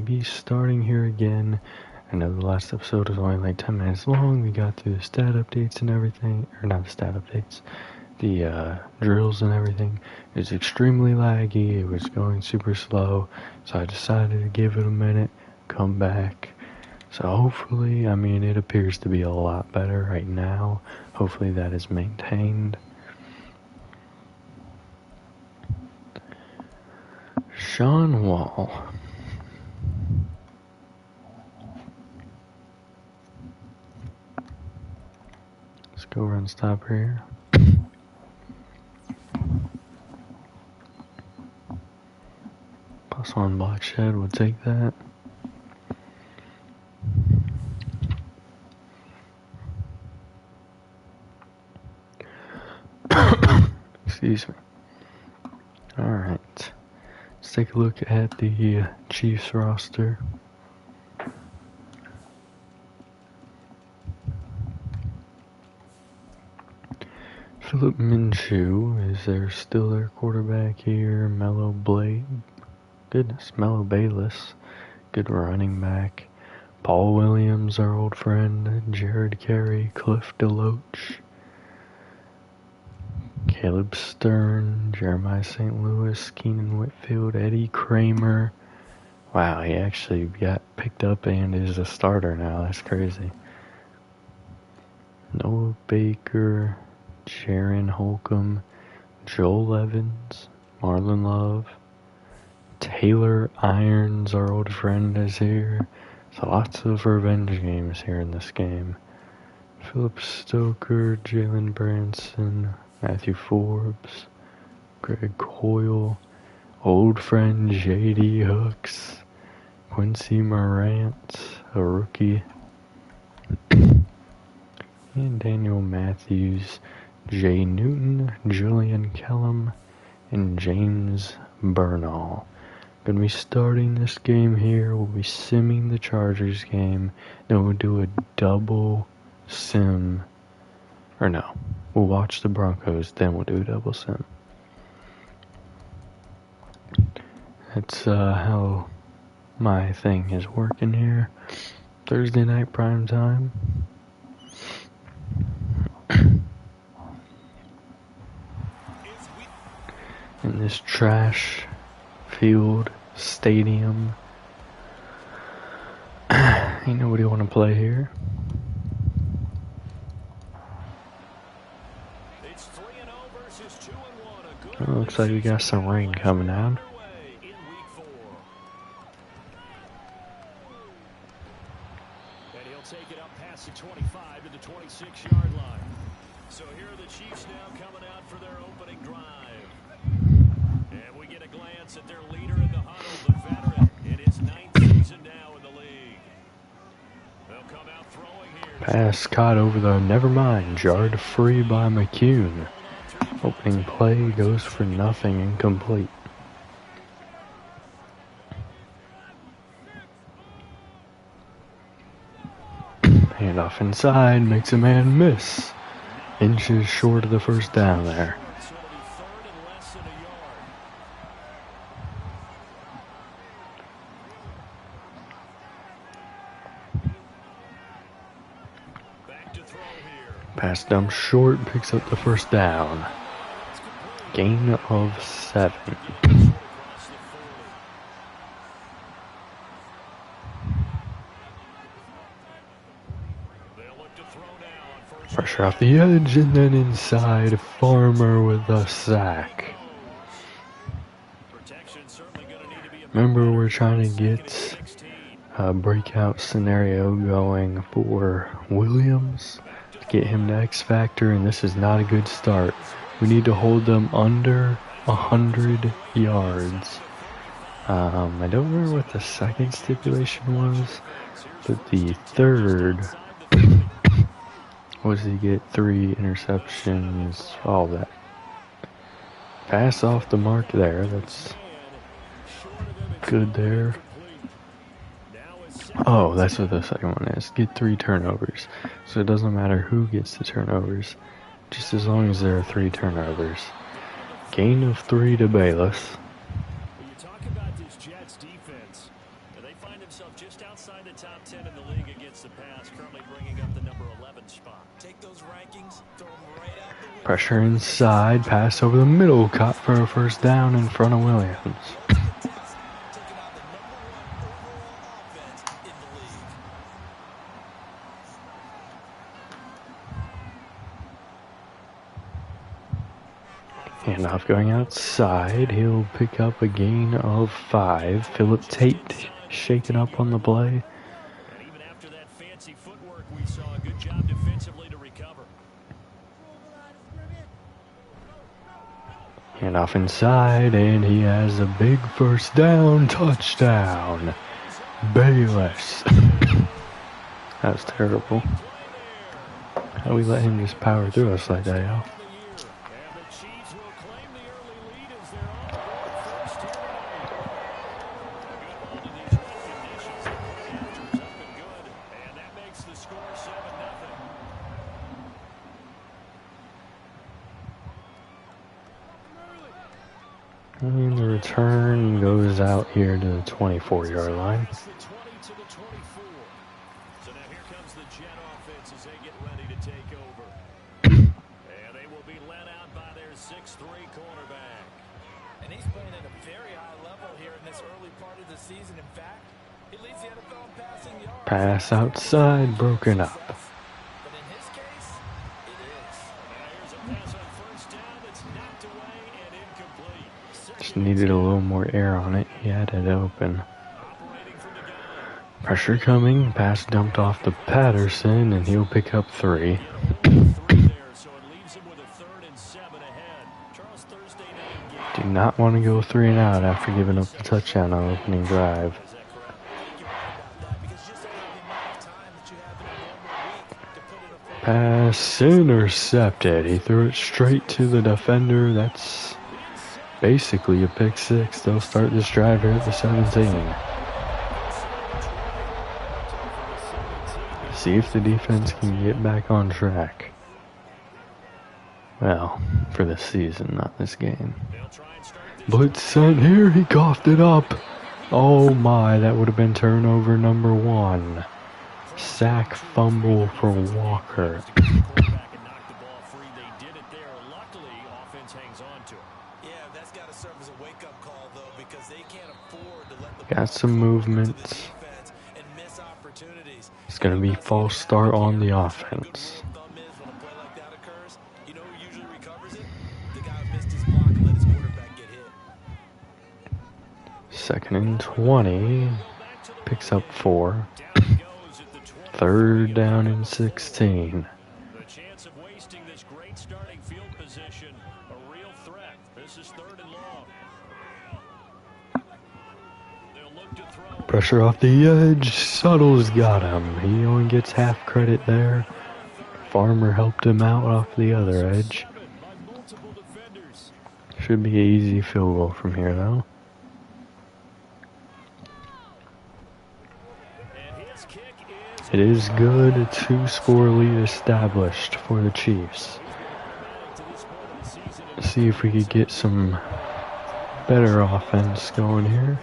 be starting here again. I know the last episode was only like 10 minutes long. We got through the stat updates and everything. Or not the stat updates. The drills and everything. It was extremely laggy. It was going super slow. So I decided to give it a minute. Come back. So hopefully, I mean, it appears to be a lot better right now. Hopefully that is maintained. Sean Wall. Let's go run stop here. Plus one block shed, we'll take that. Excuse me. Alright. Let's take a look at the Chiefs roster. Philip Minshew is still their quarterback here. Mello Bayless, good running back. Paul Williams, our old friend. Jared Carey, Cliff DeLoach. Caleb Stern, Jeremiah St. Louis, Keenan Whitfield, Eddie Kramer. Wow, he actually got picked up and is a starter now. That's crazy. Noah Baker, Sharon Holcomb, Joel Evans, Marlon Love, Taylor Irons, our old friend, is here. So lots of revenge games here in this game. Philip Stoker, Jalen Branson, Matthew Forbes, Greg Coyle, old friend J.D. Hooks, Quincy Morant, a rookie, and Daniel Matthews, Jay Newton, Julian Kellum, and James Bernal. Gonna be starting this game here. We'll be simming the Chargers game. Then we'll do a double sim. Or no, we'll watch the Broncos, then we'll do a double sim. That's how my thing is working here. Thursday night prime time. In this trash field stadium. Ain't nobody want to play here. Oh, looks like we got some rain coming out. And he'll take it up past the 25 to the 26-yard line. So here are the Chiefs now coming out for their opening drive. And we get a glance at their leader in the huddle, the veteran. In his 9th season now in the league. They'll come out throwing here. Pass caught over the yard free by McCune. Opening play goes for nothing, incomplete. Handoff inside, makes a man miss. Inches short of the first down there. Pass dump short, picks up the first down. Gain of 7. Pressure off the edge and then inside. Farmer with a sack. Remember, we're trying to get a breakout scenario going for Williams to get him to X Factor, and this is not a good start. We need to hold them under 100 yards. I don't remember what the second stipulation was, but the third was to get 3 interceptions, all that. Pass off the mark there, that's good there. Oh, that's what the second one is. Get 3 turnovers. So it doesn't matter who gets the turnovers, just as long as there are 3 turnovers. Gain of 3 to Bayless. When you talk about this Jets defense, they find himself just outside the top 10 in the league against the pass, currently bringing up the number 11 spot. Take those rankings, throw them right out the window. Pressure inside, pass over the middle, caught for a first down in front of Williams. Handoff going outside. He'll pick up a gain of 5. Philip Tate shaken up on the play. And even after that fancy footwork, we saw a good job defensively to recover. Handoff inside, and he has a big first down. Touchdown. Bayless. That was terrible. How we let him just power through us like that, y'all? And the return goes out here to the 24-yard line. So now here comes the Jet offense as they get ready to take over. And they will be led out by their 6'3" cornerback. And he's playing at a very high level here in this early part of the season. In fact, he leads the NFL in passing yards. Pass outside, broken up. But in his case, it is. Here's a pass on first down that's knocked away and incomplete. Just needed a little more air on it. He had it open. Operating from the gun. Pressure coming. Pass dumped off to Patterson, and he'll pick up 3. Three there, so it leaves him with a 3rd and 7 ahead. Charles, Thursday night game. Do not want to go 3 and out after giving up the touchdown on opening drive. Is that correct? Because just don't have the amount of time that you have in a normal week to put in a full Pass intercepted. He threw it straight to the defender. That's basically a pick 6. They'll start this drive here at the 17. See if the defense can get back on track. Well, for this season, not this game. They'll try and start this. Blitz sent here. He coughed it up. Oh my, that would have been turnover number 1. Sack fumble for Walker. Quarterback and knock the ball free. They did it there. Luckily, offense hangs on to it. Yeah, that's got to serve as a wake-up call, though, because they can't afford to let the Got some movement. defense and miss opportunities. It's going to be false start on the offense. Thumb is when a play like that occurs, you know who usually recovers it? The guy who missed his block and let his quarterback get hit. 2nd and 20. Picks up 4. Down he goes at the 20. 3rd down and 16. The chance of wasting this great starting field position, a real threat. This is 3rd and long. They'll look to throw. Pressure off the edge. Suttle's got him. He only gets half credit there. Farmer helped him out off the other edge. By multiple defenders. Should be an easy field goal from here, though. And his kick is It is good. 2-score lead established for the Chiefs. to this point of the season. Let's see if we could get some better offense going here.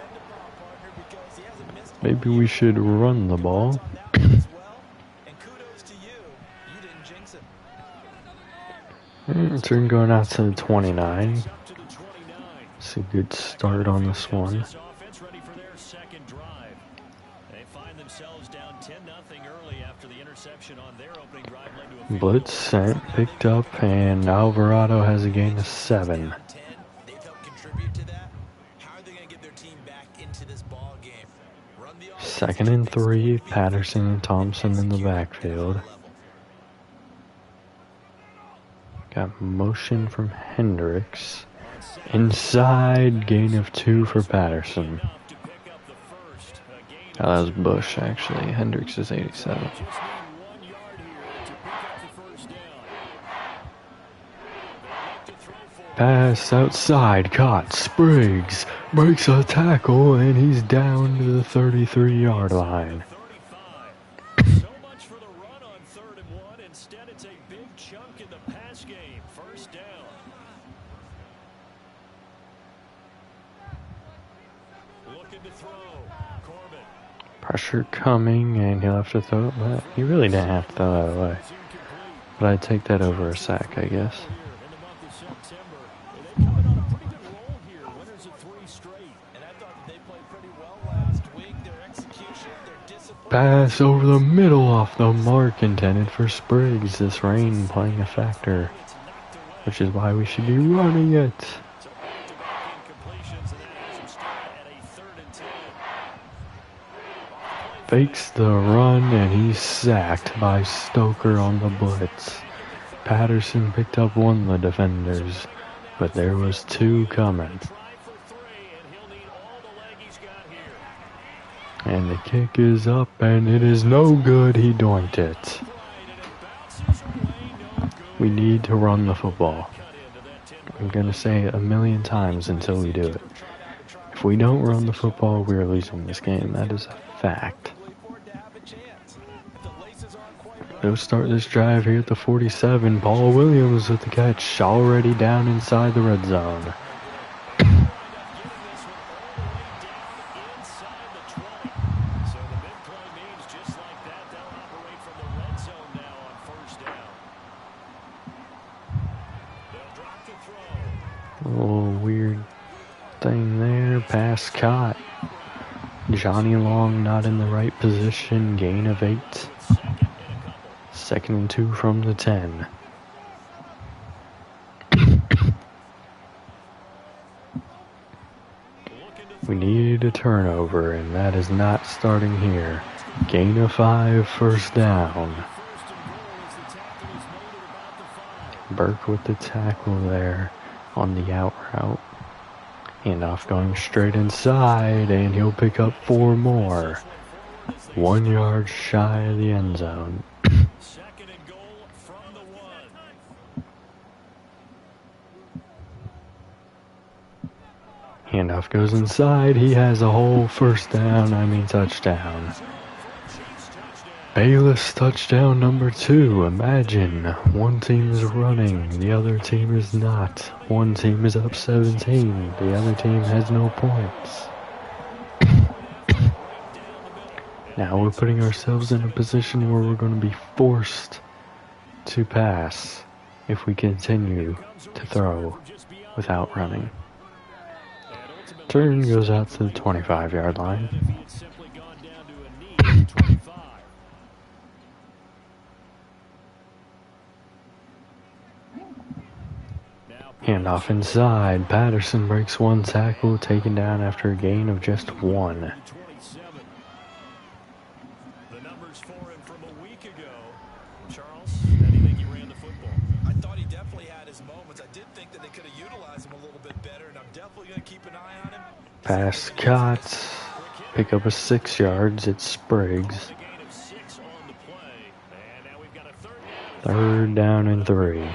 Because he hasn't missed Maybe we should run the ball. that one as well. And kudos to you. You didn't jinx him. Turn going out to the 29. Up to the 29. It's a good start on this one. This offense ready for their second drive. They find themselves down 10-0 early after the interception on their opening drive led to a field Blitz sent, picked up, and Alvarado has a gain of 7. 10, they've helped contribute to that. How are they going to get their team back into this ball game? Run the offense. 2nd and 3, Patterson and Thompson in the backfield. Got motion from Hendricks. Inside, gain of 2 for Patterson. enough to pick up the first. A gain Oh, that was Bush, actually. Hendricks is 87. just need 1 yard here to pick up the first down. They look to throw for Pass outside, caught. Spriggs breaks a tackle, and he's down to the 33-yard line. 35. So much for the run on 3rd and 1. Instead, it's a big chunk in the pass game. First down. Looking to throw. Corbin. Pressure coming, and he'll have to throw it away. He really didn't have to throw that away. But I'd take that over a sack, I guess. Pass over the middle off the mark, intended for Spriggs. This rain playing a factor, which is why we should be running it. Fakes the run, and he's sacked by Stoker on the blitz. Patterson picked up one of the defenders, but there was two coming. And the kick is up, and it is no good. He doinked it. We need to run the football. I'm going to say it a million times until we do it. If we don't run the football, we're losing this game. That is a fact. They'll start this drive here at the 47. Paul Williams with the catch, already down inside the red zone. A little weird thing there. Pass caught. Johnny Long not in the right position. Gain of 8. 2nd and 2 from the 10. We need a turnover, and that is not starting here. Gain of 5, first down. Burke with the tackle there on the out route. Handoff going straight inside, and he'll pick up 4 more. 1 yard shy of the end zone. Handoff goes inside. He has a whole touchdown. Bayless touchdown number 2. Imagine, one team is running, the other team is not. One team is up 17, the other team has no points. Now we're putting ourselves in a position where we're going to be forced to pass if we continue to throw without running. Turn goes out to the 25-yard line. Handoff inside. Patterson breaks 1 tackle, taken down after a gain of just 1. The numbers for him from a week ago. Charles, how do you think he ran the football? I thought he definitely had his moments. I did think that they could have utilized him a little bit better, and I'm definitely going to keep an eye on him. Pass caught. Pick up a 6 yards. It's Spriggs. 3rd down and 3.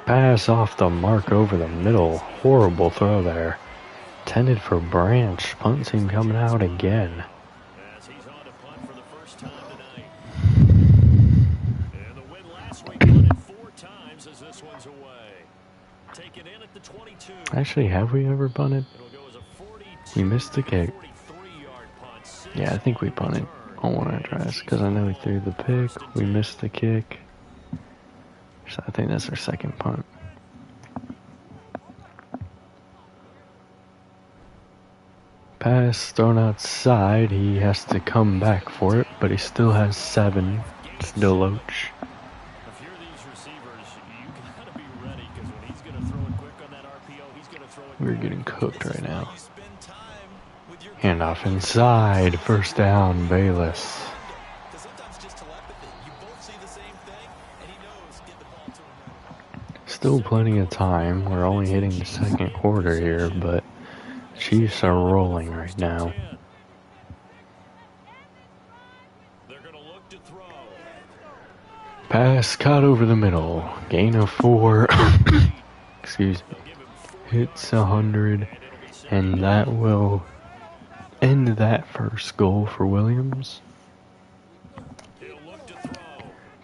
Pass off the mark over the middle. Horrible throw there. Intended for Branch. Punt team coming out again. As he's on to punt for the first time tonight. And the win last week punted 4 times as this one's away. Taken in at the 22. Actually, have we ever punted? We missed the kick. Yeah, I think we punted on one of our drives because I know we threw the pick. We missed the kick. So I think that's our 2nd punt. Pass thrown outside. He has to come back for it, but he still has 7. It's Deloach. If you're these receivers, you gotta be ready because when he's gonna throw it quick on that RPO, he's gonna throw it. We're getting cooked right now. Handoff inside. 1st down, Bayless. Still plenty of time. We're only hitting the 2nd quarter here, but Chiefs are rolling right now. Pass caught over the middle. Gain of 4. Excuse me. Hits 100, and that will end that first goal for Williams.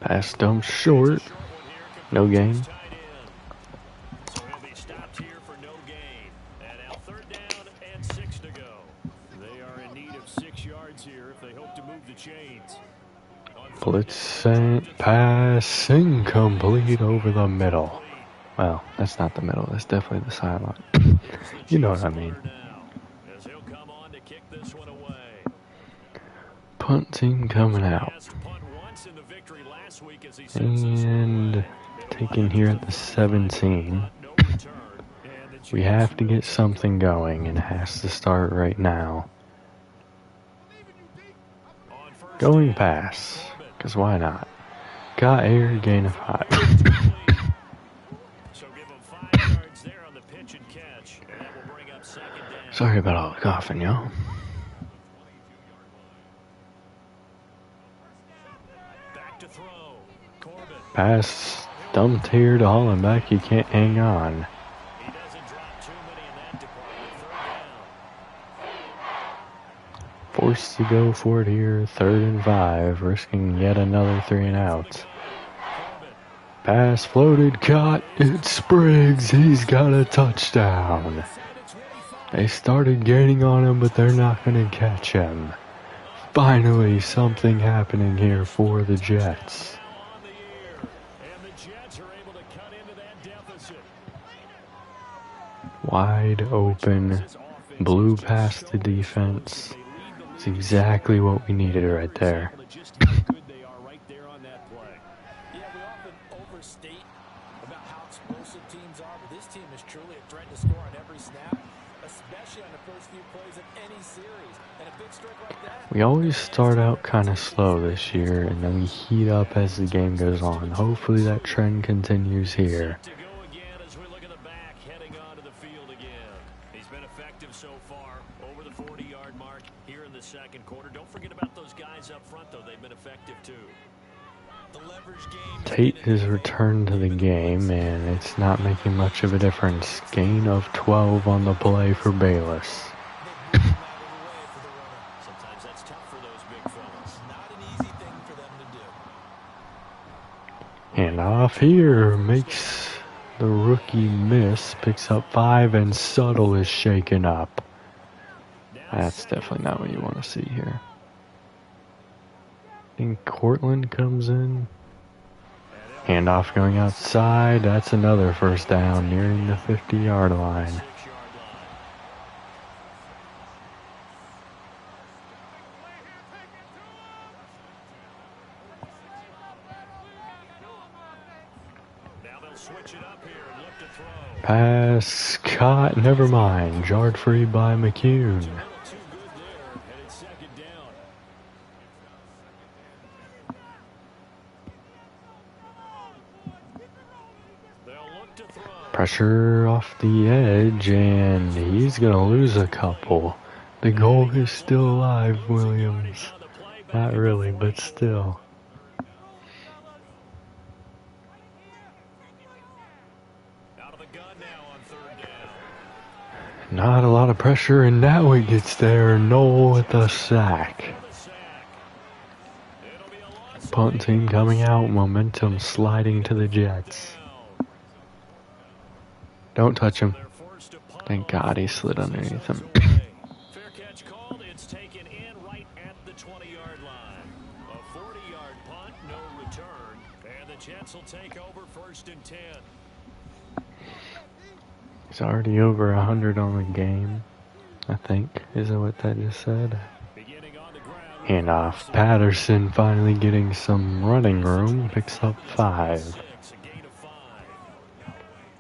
Pass dumped short. No gain. if they hope to move the chains. Blitz sent, pass incomplete over the middle. Well, that's not the middle. That's definitely the sideline. You know what I mean. As he'll come on to kick this one away. Punt team coming out. And taken here at the 17. We have to get something going, and it has to start right now. Going pass, because why not? Got air, gain of 5. Sorry about all the coughing, y'all. Pass dumped here to Hollenbeck. He can't hang on. Forced to go for it here, 3rd and 5, risking yet another 3 and outs. Pass floated, caught, it's Spriggs, he's got a touchdown. They started gaining on him, but they're not going to catch him. Finally, something happening here for the Jets. Wide open, blew past the defense. It's exactly what we needed right there. Yeah, we often overstate about how explosive teams are, but this team is truly a threat to score on every snap, especially on the first few plays of any series. And a big strike like that. We always start out kind of slow this year, and then we heat up as the game goes on. Hopefully that trend continues here. So far, over the 40-yard mark here in the second quarter. Don't forget about those guys up front, though. They've been effective, too. The leverage game. Tate has returned to the game, and it's not making much of a difference. Gain of 12 on the play for Bayless. Sometimes that's tough for those big fellas. Not an easy thing for them to do. And off here makes the rookie miss, picks up 5, and Suttle is shaken up. That's definitely not what you want to see here. I think Cortland comes in. Handoff going outside. That's another first down nearing the 50-yard line. Pass caught, never mind. Yard free by McCune. Pressure off the edge, and he's going to lose a couple. The goal is still alive, Williams. Not really, but still. Not a lot of pressure, and now it gets there. Noel with a sack. Punt team coming out, momentum sliding to the Jets. Don't touch him. Thank God he slid underneath him. Fair catch called. It's taken in right at the 20-yard line. A 40-yard punt, no return. And the Jets will take over 1st and 10. He's already over 100 on the game, I think. Is that what that just said? Handoff. Patterson finally getting some running room. Picks up 5.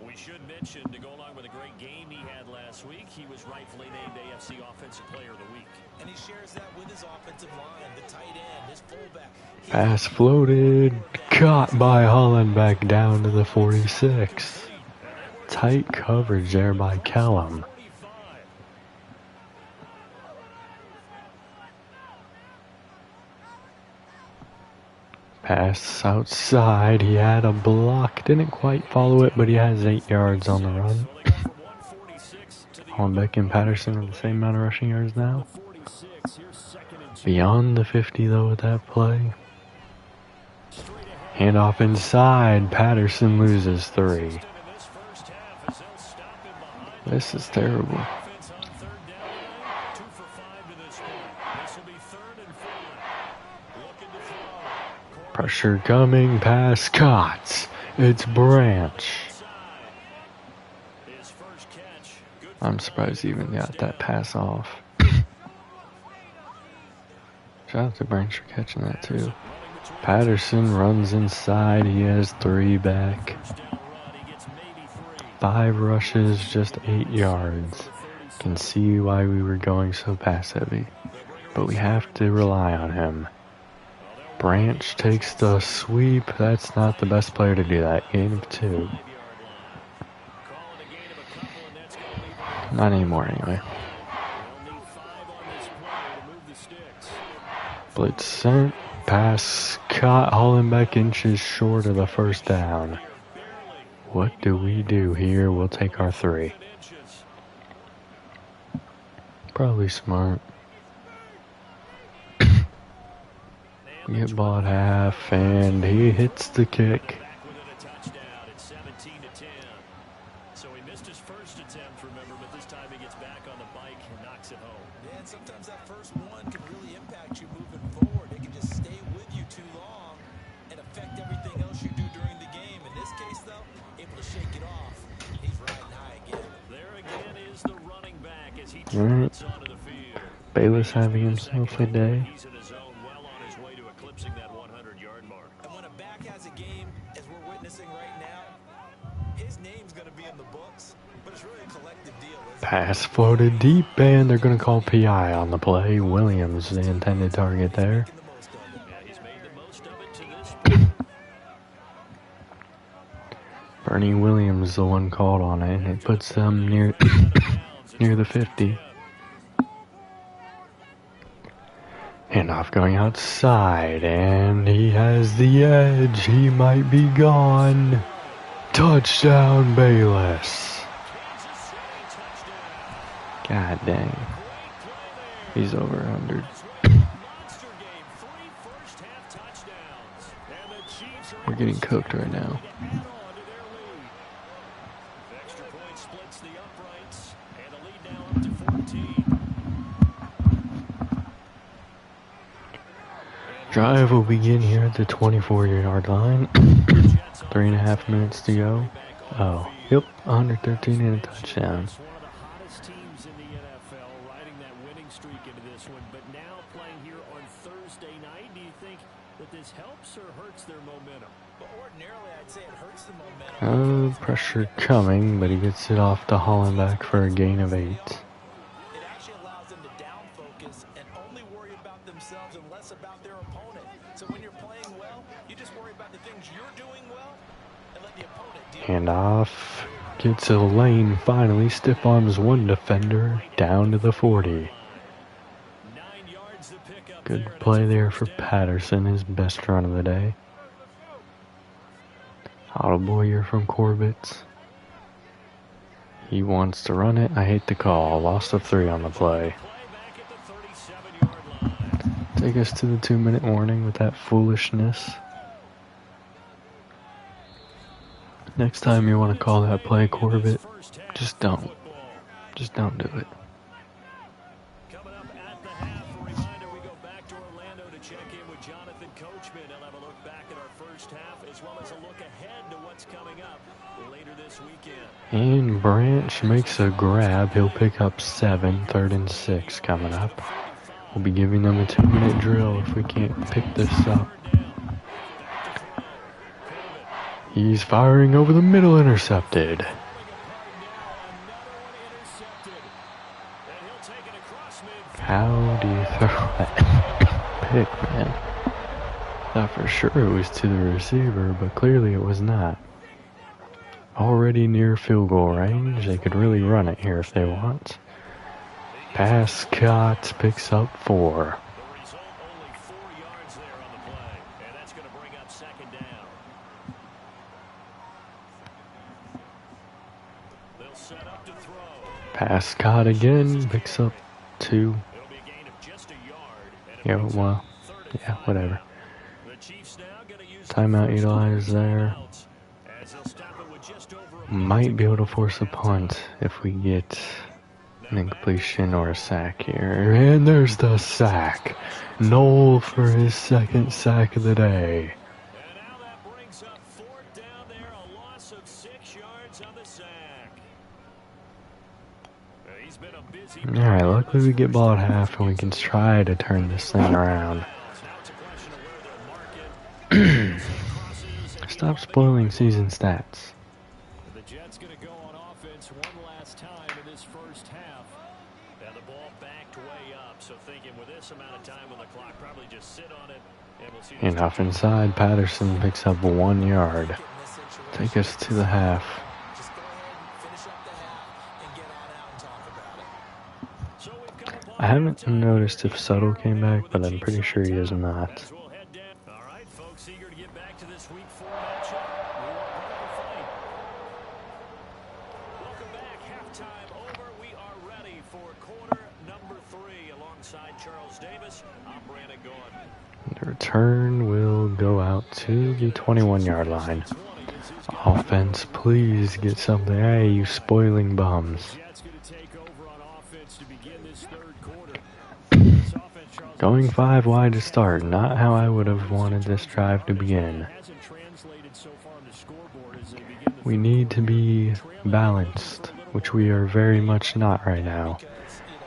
We should mention, to go along with a great game he had last week, he was rightfully named AFC Offensive Player of the Week. And he shares that with his offensive line, the tight end, his fullback. Pass floated. Caught by Hollenbeck down to the 46. Tight coverage there by Kellum. Pass outside. He had a block. Didn't quite follow it, but he has 8 yards on the run. Hollenbeck and Patterson are the same amount of rushing yards now. Beyond the 50, though, with that play. Handoff inside. Patterson loses 3. This is terrible. Offense on 3rd down. 2 for 5 to this point. This will be 3rd and 4. Pressure coming, pass caught. It's Branch. I'm surprised he even got that pass off. Shout out to Branch for catching that too. Patterson runs inside. He has 3 back. 5 rushes, just 8 yards. Can see why we were going so pass heavy. But we have to rely on him. Branch takes the sweep. That's not the best player to do that. Gain of 2. Not anymore anyway. Blitz sent. Pass caught. Hollenbeck inches short of the first down. What do we do here? We'll take our 3. Probably smart. We get ball at half, and he hits the kick. So he missed his first attempt, remember, but this time he gets back on the bike and knocks it home. Yeah, and sometimes that first one can really impact you moving forward. It can just stay with you too long and affect everything else you do during the game. In this case, though, able to shake it off. He's riding high again. There again is the running back as he Alright. trots onto the field. Bayless having himself a day. He's in his zone, well on his way to eclipsing that 100-yard mark. And when a back has a game, as we're witnessing right now, his name's going to be in the books, but it's really a collective deal, isn't it? Pass floated deep, and they're going to call PI on the play. Williams, the intended target there. Making the most of it. Yeah, he's made the most of it to this point. Bernie Williams, the one called on it, and it puts them near near the 50. Handoff going outside, and he has the edge. He might be gone. Touchdown, Bayless. God dang. He's over 100. Monster game, 3 first-half touchdowns. And the Chiefs are We're getting cooked right now. add on to their lead. The extra point splits the uprights, and the lead now up to 14. Drive will begin here at the 24-yard line. 3.5 minutes to go. Oh, yep, 113 and a touchdown. It's one of the hottest teams in the NFL, riding that winning streak into this one, but now playing here on Thursday night. Do you think that this helps or hurts their momentum? But ordinarily, I'd say it hurts the momentum. Pressure coming, but he gets it off to Hollenbeck for a gain of 8. It actually allows them to down focus and only worry about themselves and less about their opponent. So when you're playing well, you just worry about the things you're doing well and let the opponent deal. Hand off. Gets a lane finally. Stiff arms one defender down to the 40. 9 yards to pick up Good there, and play it's a there for first down. Patterson, his best run of the day. Audible here from Corbett. He wants to run it. I hate the call. Loss of 3 on the play. Play back at the 37-yard line. Take us to the 2-minute warning with that foolishness. Next time you want to call that play, Corbett, just don't. Just don't do it. Coming up at the half, a reminder, we go back to Orlando to check in with Jonathan Coachman. He'll have a look back at our first half as well as a look ahead to what's coming up later this weekend. And Branch makes a grab. He'll pick up 7, 3rd and 6 coming up. We'll be giving them a 2-minute drill if we can't pick this up. He's firing over the middle, intercepted. How do you throw that pick, man? Thought for sure it was to the receiver, but clearly it was not. Already near field goal range. They could really run it here if they want. Pass caught, picks up 4. The result, only 4 yards there on the play, and that's going to bring up 2nd down. They'll set up to throw. Pass caught again, picks up 2. It'll be a gain of just a yard. And Yeah, brings well, up 3rd and yeah, 5 whatever. now. The Chiefs now gonna use the Timeout first utilized there. timeout as they'll stop it with just over a minute Might be able to force a punt if we get an incompletion or a sack here. And there's the sack. Knoll for his 2nd sack of the day. He's been a busy Alright, luckily we get ball at half and we can try to turn this thing around. Now it's a question of where they'll mark it. Stop spoiling season stats. The Jets going to go on offense one last time in this first half. And the ball backed way up. So thinking with this amount of time on the clock, probably just sit on it. And we'll see. And off inside, Patterson picks up 1 yard. Take us to the half. Just go ahead and finish up the half and get on out and talk about it. So we've got a ball I haven't noticed if Subtle came back, but I'm pretty sure he is not. as we'll head down. All right, folks, eager to get back to this week 4 matchup. We want another fight. Welcome back. Halftime over. We are ready for quarter number 3 alongside Charles Davis. I'm Brandon Gordon. The return will go out to the 21-yard line. Offense, please get something. Hey, you spoiling bums. Jets going to take over on offense to begin this third quarter. This offense, Charles, Going 5 wide to start. Not how I would have wanted this drive to begin. hasn't translated so far on the scoreboard as they begin the We need to be balanced, which we are very much not right now.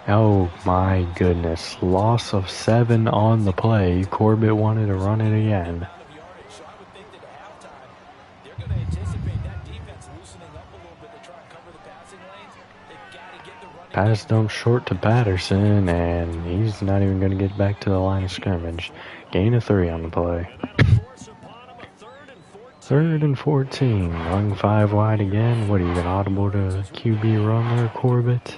Oh my goodness. Loss of 7 on the play. Corbett wanted to run it again. So I would think that at halftime, they're going to anticipate that defense loosening up a little bit to try and cover the passing lanes. They've got to get the running. Pass dump short to Patterson, and he's not even going to get back to the line of scrimmage. Gain of 3 on the play. force upon them, a 3rd and 14. 3rd and 14. Run 5 wide again. What are you, going to audible to QB run there, Corbett?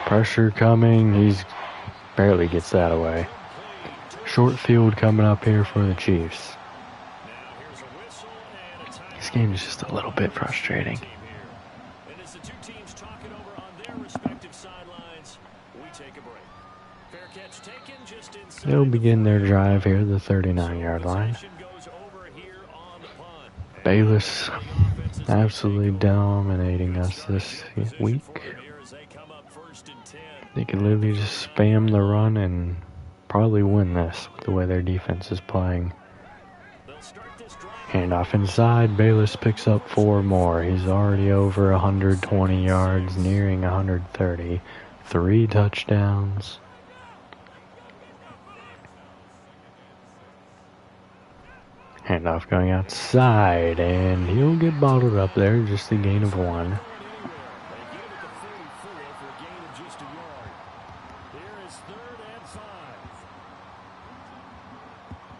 Pressure coming. He's barely gets that away. Short field coming up here for the Chiefs. Now here's a whistle and a time. This game is just a little bit frustrating. Team here. And as the two teams talking over on their respective sidelines, we take a break. Fair catch taken just inside. They'll begin their drive here, the 39-yard line. Possession goes over here on the punt. Bayless absolutely dominating us this week. Here as they come up 1st and 10. They could literally just spam the run and probably win this with the way their defense is playing. They'll start this drive. Handoff inside, Bayless picks up 4 more. He's already over 120 yards, nearing 130. 3 touchdowns. Handoff going outside, and he'll get bottled up there, just a gain of 1. They give it the 44 for a gain of just a yard. Here is 3rd and 5.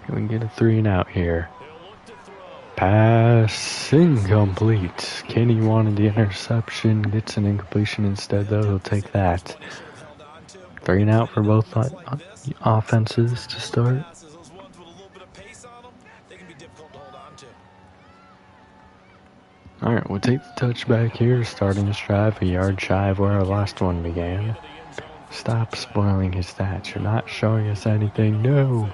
Can we get a 3 and out here? He'll look to throw. Pass incomplete. Kenny wanted the interception, gets an incompletion instead, though. He'll take that. Held on to. 3 and out for both offenses to start. Passes, those ones with a little bit of pace on them, they can be difficult to hold on to. Alright, we'll take the touchback here, starting this drive a yard shy of where our last one began. Stop spoiling his stats. You're not showing us anything. No.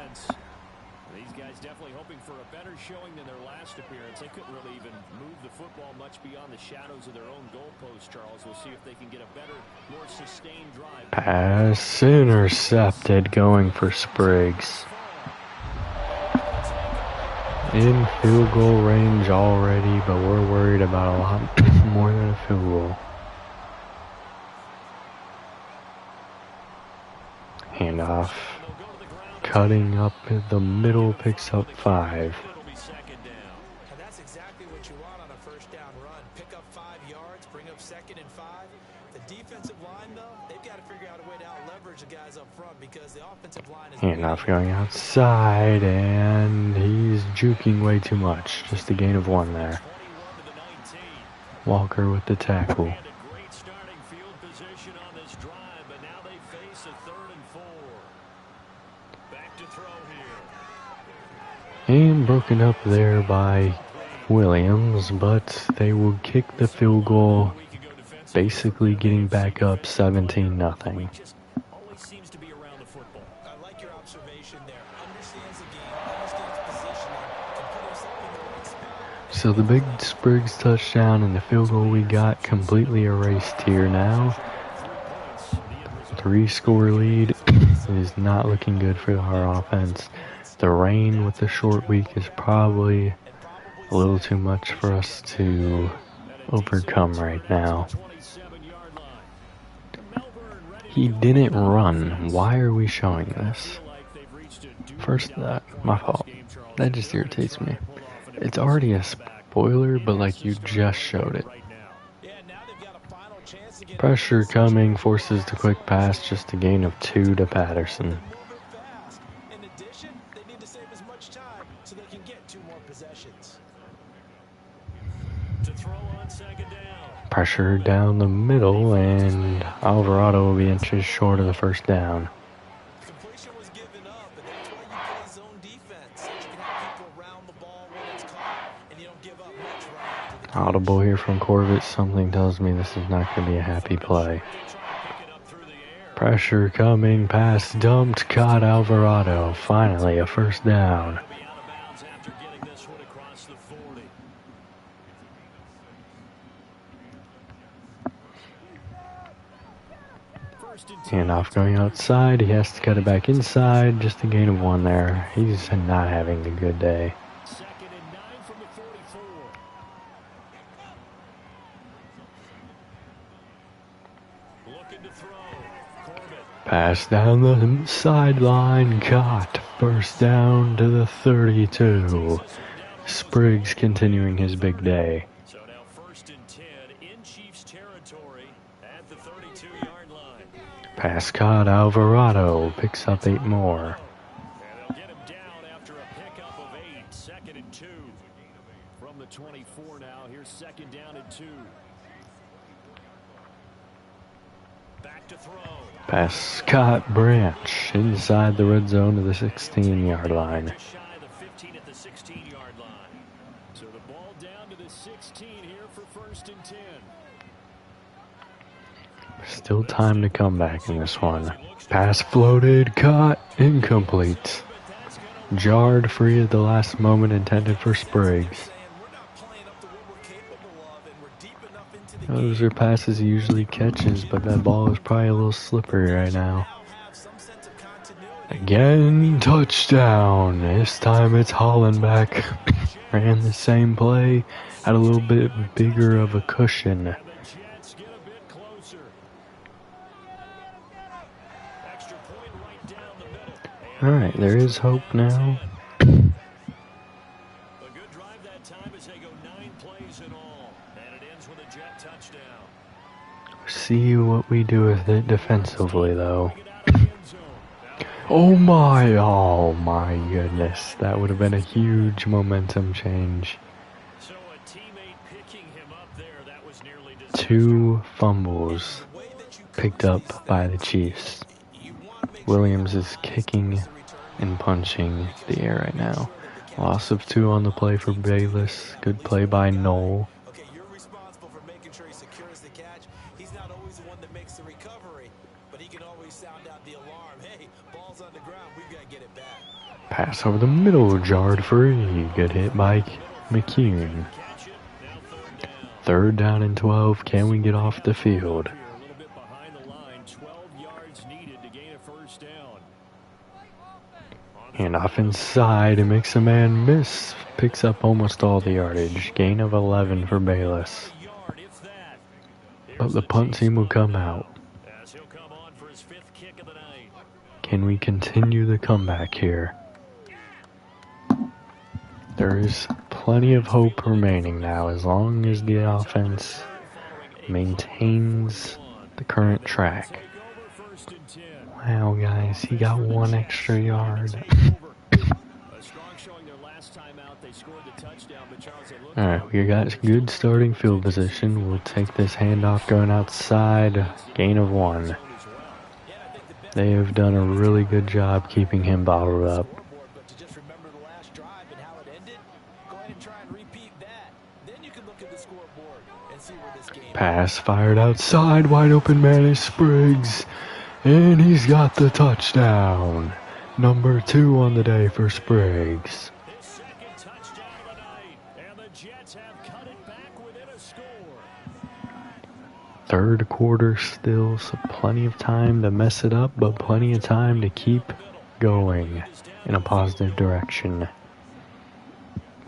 These guys definitely hoping for a better showing than their last appearance. They couldn't really even move the football much beyond the shadows of their own goalpost, Charles. We'll see if they can get a better, more sustained drive. Pass intercepted, going for Spriggs. In field goal range already, but we're worried about a lot more than a field goal. Handoff. Cutting up in the middle, picks up 5. It'll be 2nd down. And that's exactly what you want on a 1st down run. Pick up 5 yards, bring up 2nd and 5. The defensive line, though, they've got to figure out a way to out-leverage the guys up front because the offensive line is... Handoff going outside, and he's juking way too much. Just a gain of 1 there. 21 to the 19. Walker with the tackle. And a great starting field position on this drive, but now they face a 3rd and 4. Back to throw here. And broken up there by Williams, but they will kick the field goal, basically getting back up 17-0. Just always seems to be around the football. I like your observation there. Understands the game, understands positioning, can put himself in the right spot. So the big Spriggs touchdown and the field goal we got completely erased here now. 3-score lead is not looking good for our offense. The rain with the short week is probably a little too much for us to overcome right now. He didn't run. Why are we showing this? First, my fault. That just irritates me. It's already a spoiler, but like you just showed it. Pressure coming, forces the quick pass, just a gain of 2 to Patterson. In addition, they need to save as much time so they can get 2 more possessions. To throw on second down. Pressure down the middle, and Alvarado will be inches short of the first down. Completion was given up, and that's why you play zone defense. So you can have people around the ball when it's caught, and you don't give up much right after the catch. Audible here from Corbett. Something tells me this is not going to be a happy play. Pressure coming, pass dumped, caught Alvarado. Finally, a first down. Handoff going outside. He has to cut it back inside. Just a gain of 1 there. He's not having a good day. Second and 9 from the 44. Looking to throw. Corbett. Pass down the sideline. Caught. First down to the 32. Spriggs continuing his big day. So now first and 10 in Chiefs territory at the 32-yard line. Pass caught. Alvarado picks up 8 more. And they'll get him down after a pickup of 8. Second and 2 from the 24 now. Here's second down and 2. Back to throw. Pass caught. Branch inside the red zone to the 16-yard line. Just shy of the 15 at the 16-yard line. So the ball down to the 16 here for first and 10. Still time to come back in this one. Pass floated, caught, incomplete. Jarred free at the last moment, intended for Spriggs. Those are passes he usually catches, but that ball is probably a little slippery right now. Again, touchdown. This time it's Hollenbeck. Ran the same play, had a little bit bigger of a cushion. Alright, there is hope now. A good drive that time as they go 9 plays in all. And it ends with a Jet touchdown. See what we do with it defensively, though. Oh my goodness. That would have been a huge momentum change. So a teammate picking him up there, that was nearly 2 fumbles picked up by the Chiefs. Williams is kicking and punching the air right now. Loss of 2 on the play for Bayless. Good play by Knoll. Okay, you're responsible for making sure he secures the catch. He's not always the one that makes the recovery, but he can always sound out the alarm. Hey, ball's on the ground. We've got to get it back. Pass over the middle, jarred free. Good hit by McCune. Third down and 12. Can we get off the field? a little bit behind the line. 12 yards needed to gain a first down. And off inside, it makes a man miss. Picks up almost all the yardage. Gain of 11 for Bayless. But the punt team will come out. As he'll come on for his 5th kick of the night. Can we continue the comeback here? There is plenty of hope remaining now as long as the offense maintains the current track. Wow, guys, he got 1 extra yard. Alright, we got good starting field position. We'll take this handoff going outside. Gain of 1. They have done a really good job keeping him bottled up. Pass fired outside. Wide open man is Spriggs. And he's got the touchdown. Number 2 on the day for Spriggs. His second touchdown of the night, and the Jets have cut it back within a score. Third quarter still, so plenty of time to mess it up, but plenty of time to keep going in a positive direction.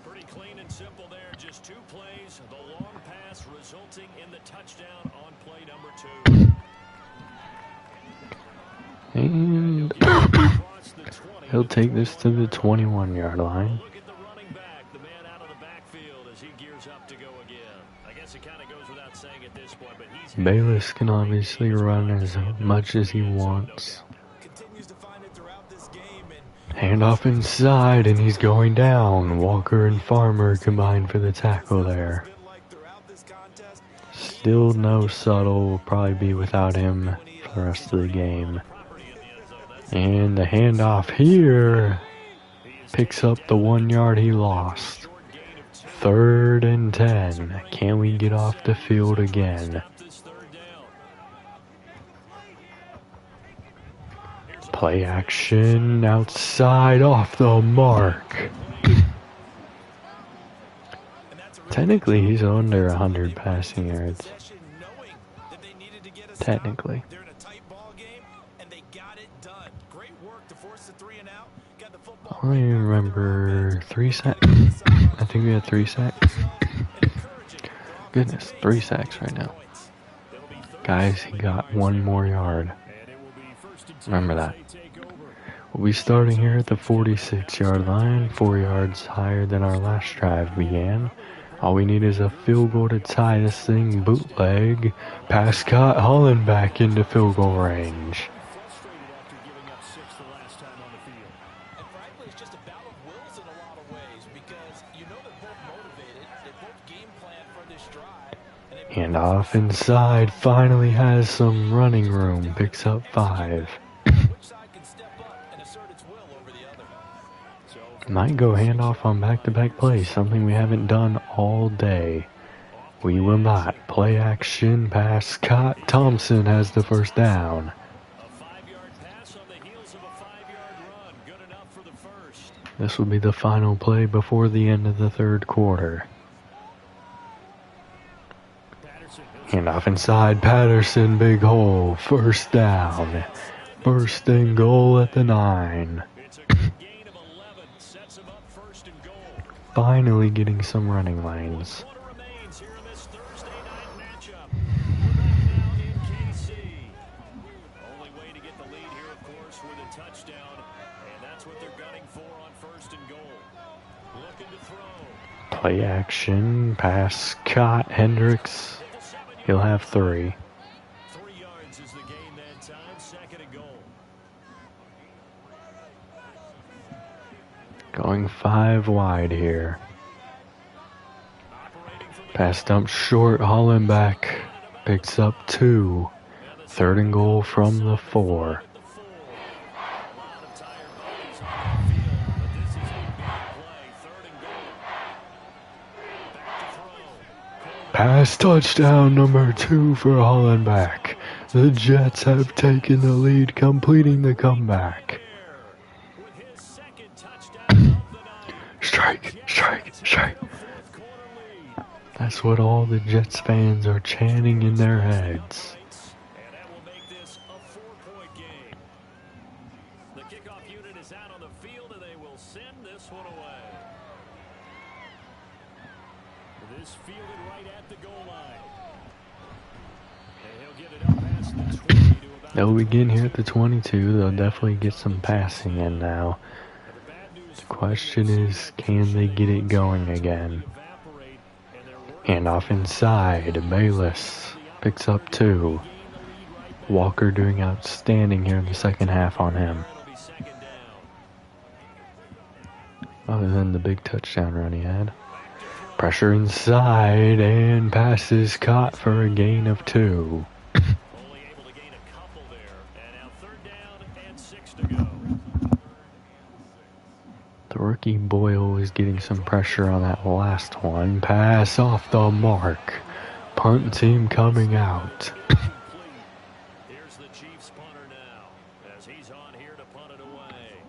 Pretty clean and simple there, just 2 plays. The long pass resulted resulting in the touchdown on play number 2. And he'll take this to the 21-yard line. Look at the running back, the man out of the backfield as he gears up to go again. I guess it kind of goes without saying at this point, but he's Bayless can obviously run as much as he wants. Continues to find it throughout this game, and Handoff inside, and he's going down. Walker and Farmer combined for the tackle there. been like throughout this contest. Still no Subtle. Will probably be without him for the rest of the game. And the handoff here picks up the 1 yard he lost. 3rd and 10. Can we get off the field again? Play action outside off the mark. Technically, he's under 100 passing yards. Technically. They're in a tight ball game, and they got it done. Great work to force the 3 and out. Got the football. I don't even remember 3 sacks. I think we had 3 sacks. Goodness, 3 sacks right now. Guys, he got 1 more yard. Remember that. We'll be starting here at the 46-yard line, 4 yards higher than our last drive began. All we need is a field goal to tie this thing. Bootleg. Pass caught. Holland back into field goal range. And frankly, it's just a battle of wills in a lot of ways because you know they're both motivated. They both game plan for this drive. And off inside. Finally has some running room. Picks up 5. Which side can step up and assert its will over the other? Might go handoff on back-to-back plays, something we haven't done all day. We will not. Play action, pass, caught. Thompson has the first down. A 5-yard pass on the heels of a 5-yard run. Good enough for the first. This will be the final play before the end of the 3rd quarter. Handoff inside, Patterson, big hole, first down. 1st and goal at the 9. It's a good gain of 11. Sets him up 1st and goal. Finally getting some running lanes. Quarter remains here in this Thursday night matchup. We're back now in KC. Only way to get the lead here, of course, with a touchdown, and that's what they're gunning for on 1st and goal. Looking to throw. Play action, pass, caught. Hendricks. He'll have 3. 3 yards is the gain that time. 2nd and goal. Going 5 wide here. Operating from Pass dump short, Holland back. Picks up 2. 3rd and goal from the 4. the 4. A lot of tired bodies on the field, but this is a big play. 3rd and goal. Back to throw. Pass touchdown number 2 for Hollenbach. The Jets have taken the lead, completing the comeback. With his 2nd touchdown of the night. Strike, strike, strike. 4th quarter lead. That's what all the Jets fans are chanting in their heads. And that will make this a 4-point game. The kickoff unit is out on the field, and they will send this one away. This fielded right at the goal line. And he'll get it up past the 20 to about They'll begin here at the 22. They'll definitely get some passing in now. the bad news. The question is, can they get it going again? Evaporate, and they're working Handoff inside. Bayless picks up 2. Walker doing outstanding here in the 2nd half on him. it'll be 2nd down. Other than the big touchdown run he had. Pressure inside and passes caught for a gain of 2. Only able to gain a couple there. And now 3rd down and 6 to go. The rookie Boyle is getting some pressure on that last one. Pass off the mark. Punt team coming out. Complete. Here's the Chiefs punter now as he's on here to punt it away.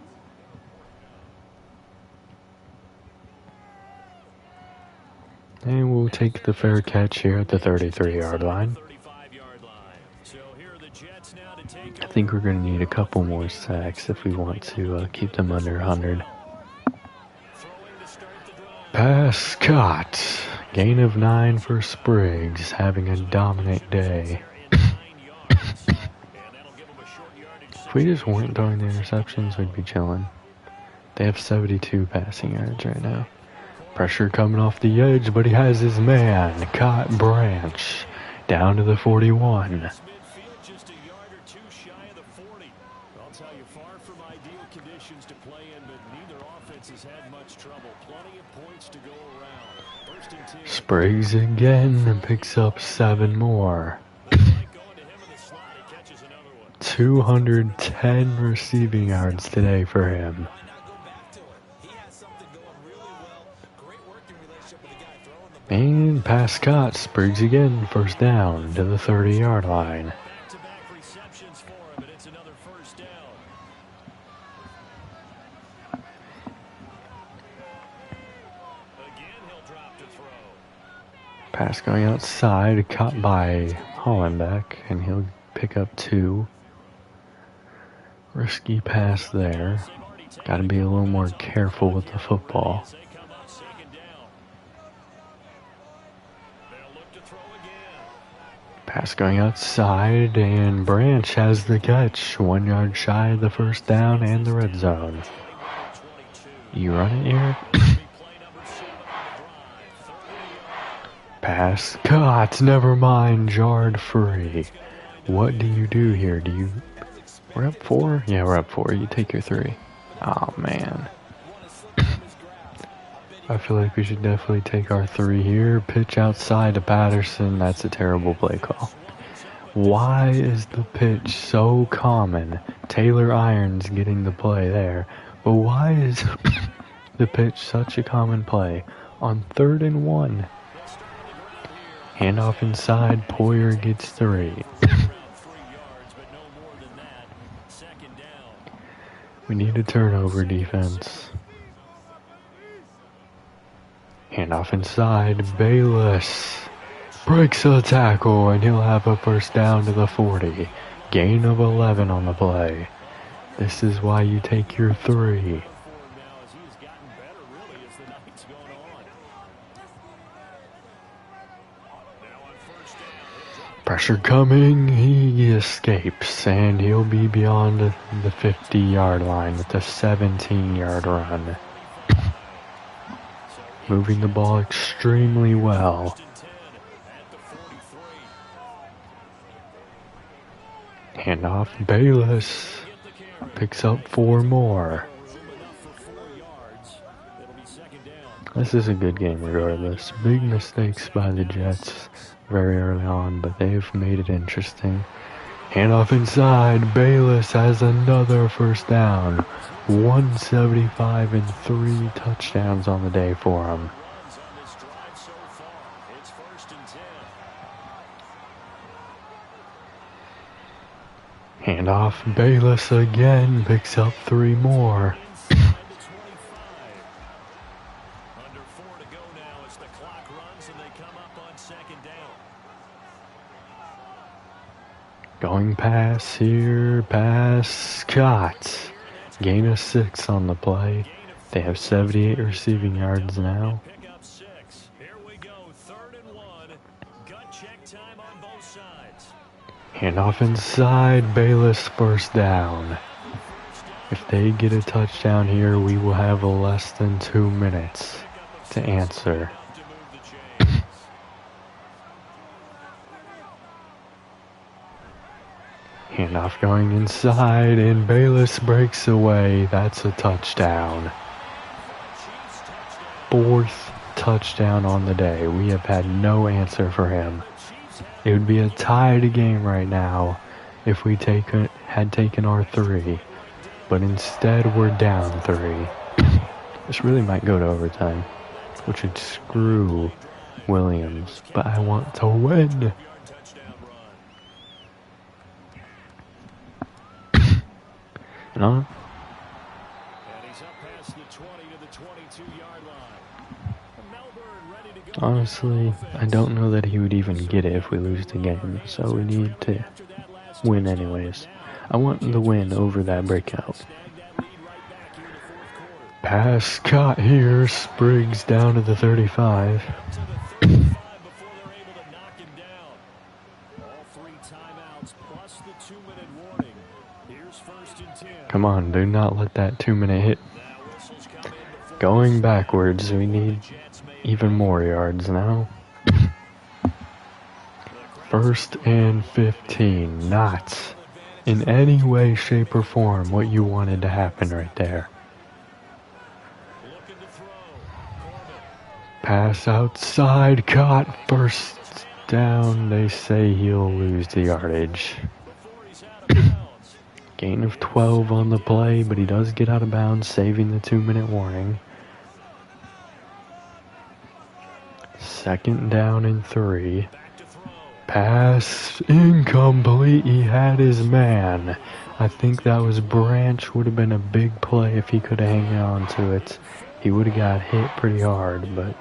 And we'll take the fair catch here at the 33-yard line. 35-yard line. So here are the Jets now to take I think we're going to need a couple more sacks if we want to keep them under 100. throwing to start the drive. Pass caught. Gain of 9 for Spriggs, having a dominant day. If we just weren't throwing the interceptions, we'd be chilling. They have 72 passing yards right now. Pressure coming off the edge, but he has his man, caught Branch, down to the 41. Just a yard or two shy of the 40. I'll tell you, far from ideal conditions to play in, but neither offense has had much trouble. Plenty of points to go around. First and 10. Spriggs again and picks up 7 more. 210 receiving yards today for him. And pass caught. Spriggs again, first down to the 30-yard line. Back-to-back receptions for him, and it's another first down. Again, he'll drop to throw. Pass going outside, caught by Hollenbeck, and he'll pick up 2. Risky pass there. Got to be a little more careful with the football. Pass going outside, and Branch has the catch. 1 yard shy of the first down and the red zone. You run it here. Pass caught. Never mind. Yard free. What do you do here? We're up 4? Yeah, we're up 4. You take your 3. Oh, man. I feel like we should definitely take our 3 here. Pitch outside to Patterson. That's a terrible play call. Why is the pitch so common? Taylor Irons getting the play there. But why is the pitch such a common play on 3rd and 1? Handoff inside. Poyer gets 3. We need a turnover defense. Handoff inside. Bayless breaks a tackle, and he'll have a first down to the 40. Gain of 11 on the play. This is why you take your 3. Pressure coming, he escapes, and he'll be beyond the 50-yard line with a 17-yard run. Moving the ball extremely well. Handoff, Bayless picks up 4 more. This is a good game regardless. Big mistakes by the Jets very early on, but they've made it interesting. Handoff inside. Bayless has another first down. 175 and 3 touchdowns on the day for him. Handoff. Bayless again picks up 3 more. Going pass here, pass caught. Gain of 6 on the play. They have 78 receiving yards now. Here we go, 3rd and 1. Gut check time on both sides. Handoff inside, Bayless first down. If they get a touchdown here, we will have less than 2 minutes to answer. Handoff going inside, and Bayless breaks away. That's a touchdown. 4th touchdown on the day. We have had no answer for him. It would be a tied game right now if we had taken our 3. But instead, we're down 3. This really might go to overtime, which would screw Williams. But I want to win. No? Honestly, I don't know that he would even get it if we lose the game, so we need to win anyways. I want the win over that breakout. Pass caught here. Spriggs down to the 35. timeouts plus the 2-minute warning. Here's 1st and 10. Come on, do not let that 2-minute hit. Now whistles come in before Going the backwards, we snap. need Jets may even more yards now. 1st and 15. Not in any way, shape, or form what you wanted to happen right there. looking to throw. Corbin. Pass outside, caught, 1st down. They say he'll lose the yardage. Before he's out of bounds. Gain of 12 on the play, but he does get out of bounds, saving the 2-minute warning. 2nd down and 3. Back to throw. Pass incomplete. He had his man. I think that was Branch. Would have been a big play if he could have hung on to it. He would have got hit pretty hard, but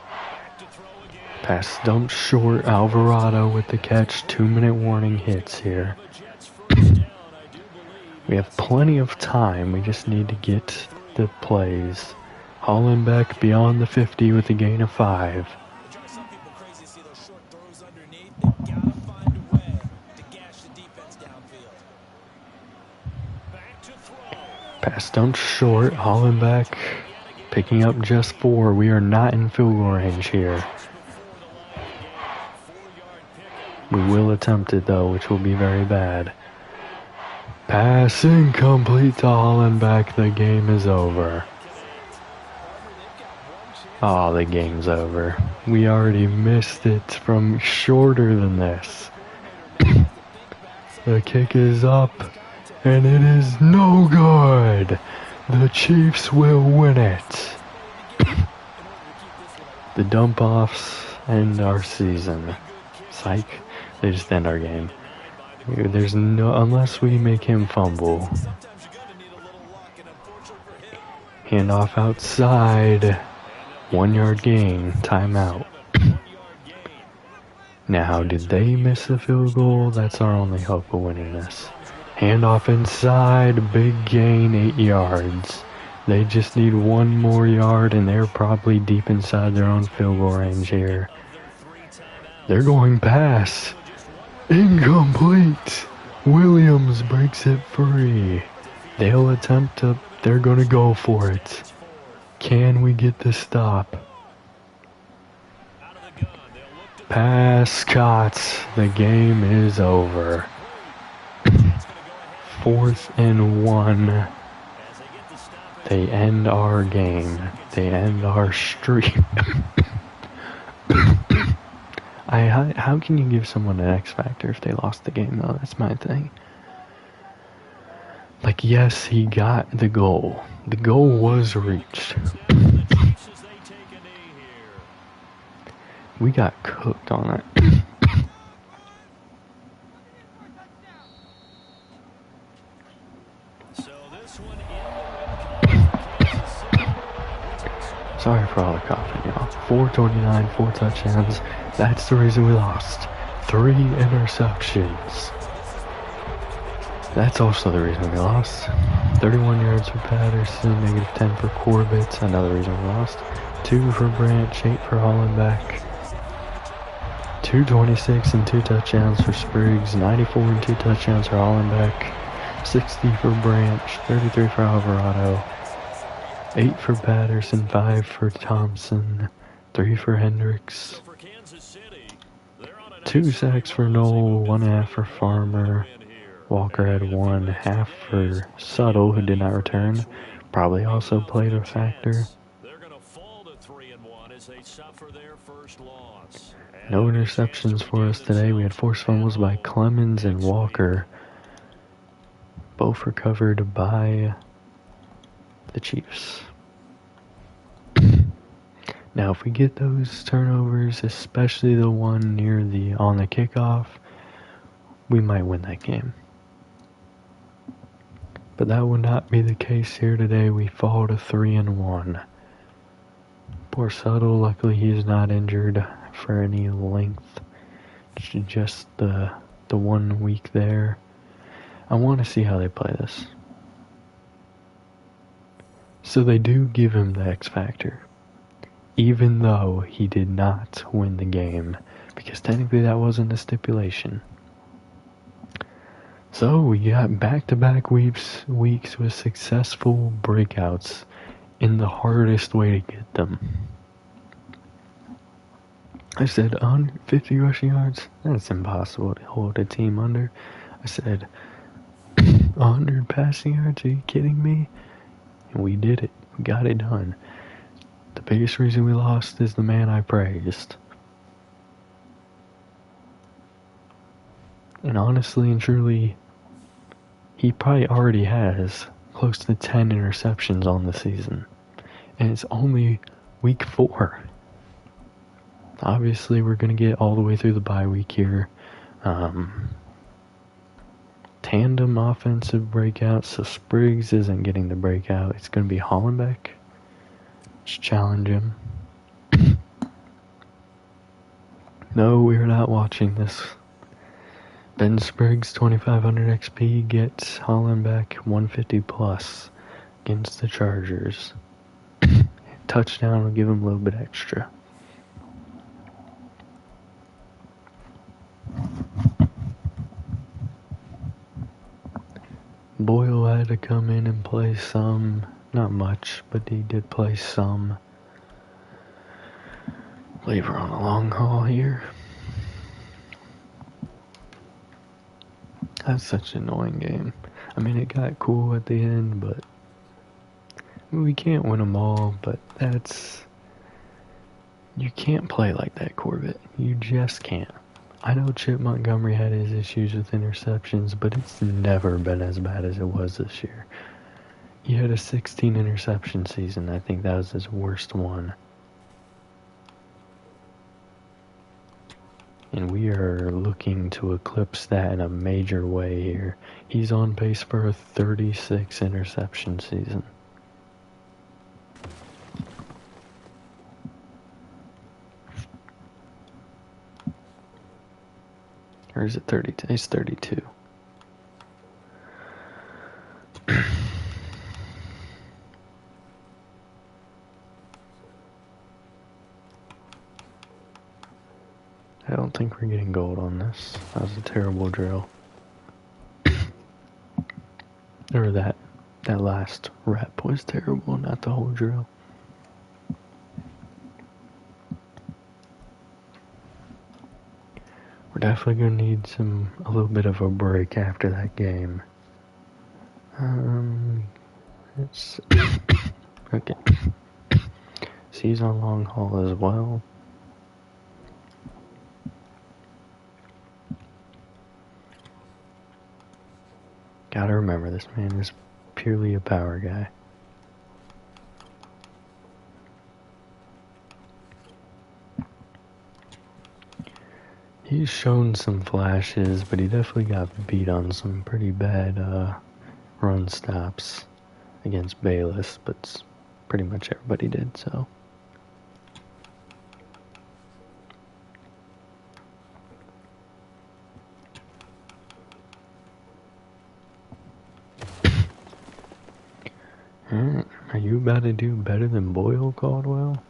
Back to throw again. pass dumped short. Alvarado with the catch. 2-minute warning hits here. The Jets' first down, I do believe. We have plenty of time. We just need to get the plays. Hollenbeck beyond the 50 with a gain of 5. It drives some people crazy to see those short throws underneath. They gotta find a way to gash the defense downfield. Back to throw. Pass dumped short. Hollenbeck picking up just 4. We are not in field goal range here. We will attempt it though, which will be very bad. Pass incomplete to Hollenbeck. The game is over. Oh, the game's over. We already missed it from shorter than this. The kick is up, and it is no good. The Chiefs will win it. The dump-offs end our season. Psych. They just end our game. There's no, unless we make him fumble. Handoff outside. 1-yard gain. Timeout. Now, did they miss the field goal? That's our only hope of winning this. Handoff inside. Big gain. 8 yards. They just need 1 more yard, and they're probably deep inside their own field goal range here. They're going pass. Incomplete. Williams breaks it free. They'll attempt to. They're going to go for it. Can we get the stop? Pass caught. The game is over. 4th and 1. They end our game. They end our streak. How can you give someone an X factor if they lost the game though? That's my thing. Like, yes, he got the goal. The goal was reached. We got cooked on it. Sorry for all the coughing, y'all. 429, 4 touchdowns. That's the reason we lost. 3 interceptions. That's also the reason we lost. 31 yards for Patterson, -10 for Corbett. Another reason we lost. 2 for Branch, 8 for Hollenbeck. 226 and 2 touchdowns for Spriggs. 94 and 2 touchdowns for Hollenbeck. 60 for Branch. 33 for Alvarado. 8 for Patterson, 5 for Thompson, 3 for Hendricks, 2 sacks for Knoll, 1.5 for Farmer. Walker had 1.5 for Suttle, who did not return. Probably also played a factor. No interceptions for us today. We had forced fumbles by Clemens and Walker. Both recovered by the Chiefs. Now, if we get those turnovers, especially the one near on the kickoff, we might win that game. But that would not be the case here today. We fall to 3 and 1. Poor Suttle, luckily he's not injured for any length. Just the 1 week there. I want to see how they play this. So they do give him the X factor. even though he did not win the game, because technically that wasn't a stipulation. So we got back-to-back weeks with successful breakouts in the hardest way to get them. I said 150 rushing yards, that's impossible to hold a team under. I said 100 passing yards, are you kidding me? And we did it, we got it done. The biggest reason we lost is the man I praised. And honestly and truly, he probably already has close to 10 interceptions on the season. And it's only week 4. Obviously, we're going to get all the way through the bye week here. Tandem offensive breakout, so Spriggs isn't getting the breakout. It's going to be Hollenbeck. Let's challenge him. No, we're not watching this. Ben Spriggs, 2500 XP, gets Hollenbeck 150 plus against the Chargers. Touchdown will give him a little bit extra. Boyle had to come in and play some, not much, but he did play some. Believe we're on the long haul here. That's such an annoying game. I mean, it got cool at the end, but we can't win them all, but that's... You can't play like that, Corbett. You just can't. I know Chip Montgomery had his issues with interceptions, but it's never been as bad as it was this year. He had a 16 interception season. I think that was his worst one. And we are looking to eclipse that in a major way here. He's on pace for a 36 interception season. Or is it 32? It's 32. I don't think we're getting gold on this. That was a terrible drill. Or that last rep was terrible, not the whole drill. We're definitely going to need a little bit of a break after that game. Okay. So he's on long haul as well. Gotta remember, this man is purely a power guy. He's shown some flashes, but he definitely got beat on some pretty bad run stops against Bayless, but pretty much everybody did so. Alright, are you about to do better than Boyle, Caldwell?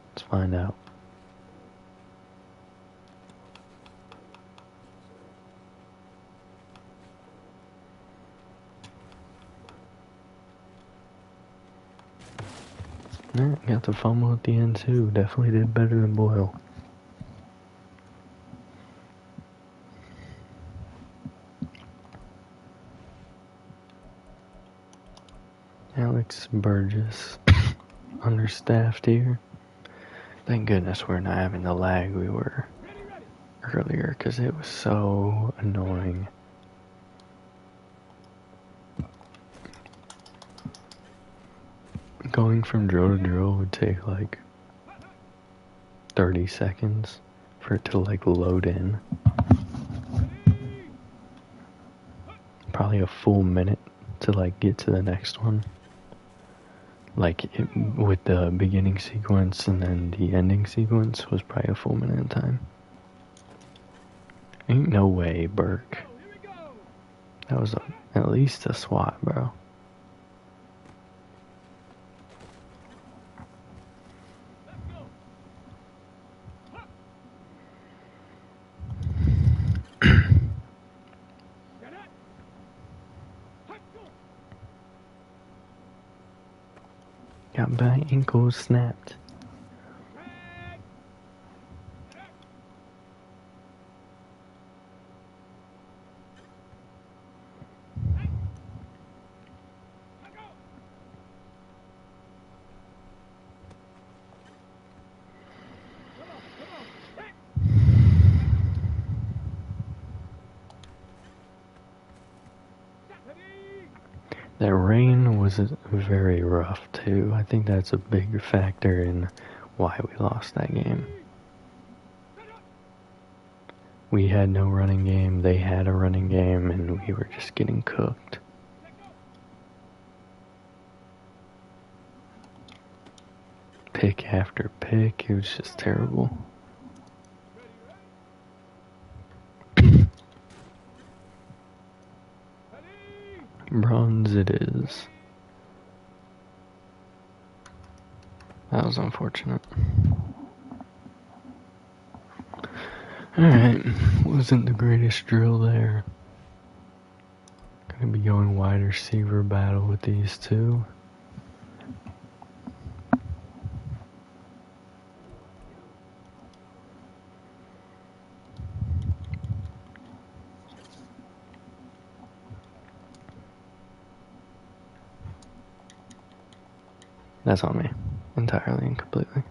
Let's find out. Got the fumble at the end too. Definitely did better than Boyle. Alex Burgess, understaffed here. Thank goodness we're not having the lag we were earlier, because it was so annoying. Going from drill to drill would take like 30 seconds for it to like load in. Probably a full minute to like get to the next one. Like with the beginning sequence and then the ending sequence was probably a full minute of time. Ain't no way, Burke. That was at least a swat, bro. got my ankle snapped. That rain was very rough too. I think that's a big factor in why we lost that game. We had no running game, they had a running game, and we were just getting cooked. Pick after pick, it was just terrible. Bronze it is. That was unfortunate. Alright, wasn't the greatest drill there. Gonna be going wide receiver battle with these two. That's on me, entirely and completely.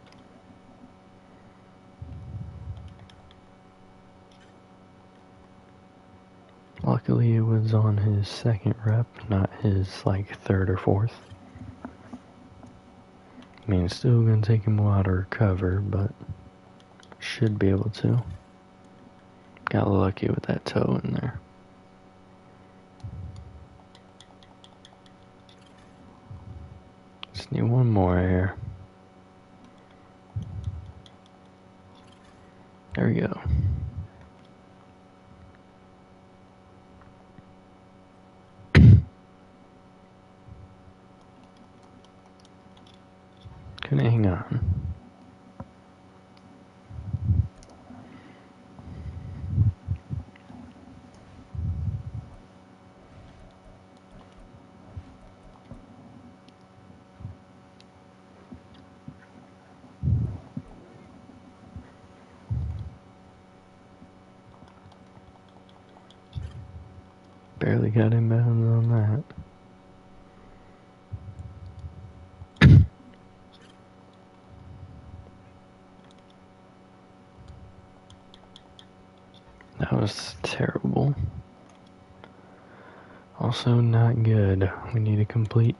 Luckily it was on his second rep, not his third or fourth. I mean, it's still gonna take him a while to recover, but should be able to. Got lucky with that toe in there. Just need one more here. There we go. Couldn't hang on. Barely got inbounds on that. That was terrible. Also not good. We need to complete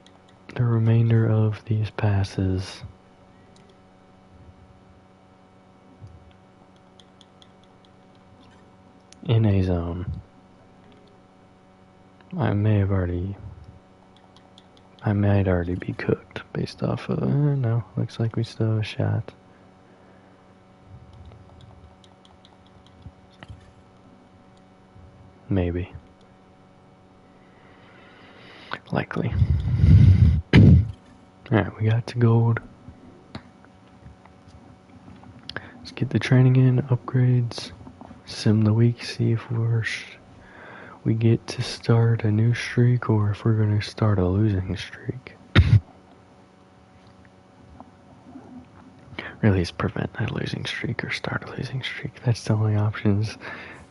the remainder of these passes. In a zone. I might already be cooked based off of, no, looks like we still have a shot. Maybe. Likely. Alright, we got to gold. Let's get the training in, upgrades, sim the week, see if we get to start a new streak or if we're going to start a losing streak. Or at least prevent a losing streak or start a losing streak. That's the only options.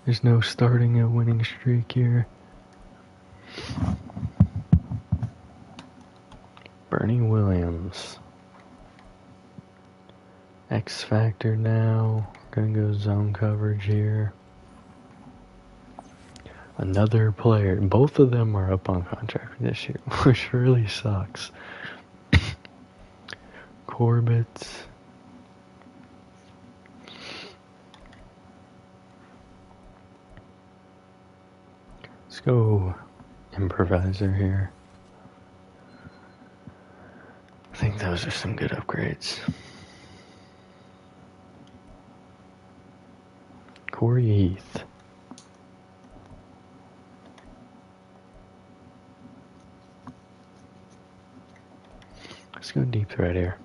There's no starting a winning streak here. Bernie Williams. X Factor now. Gonna go zone coverage here. Another player. Both of them are up on contract for this year, which really sucks. Corbett. Let's go improviser here. I think those are some good upgrades. Corey Heath. Let's go deep threat here.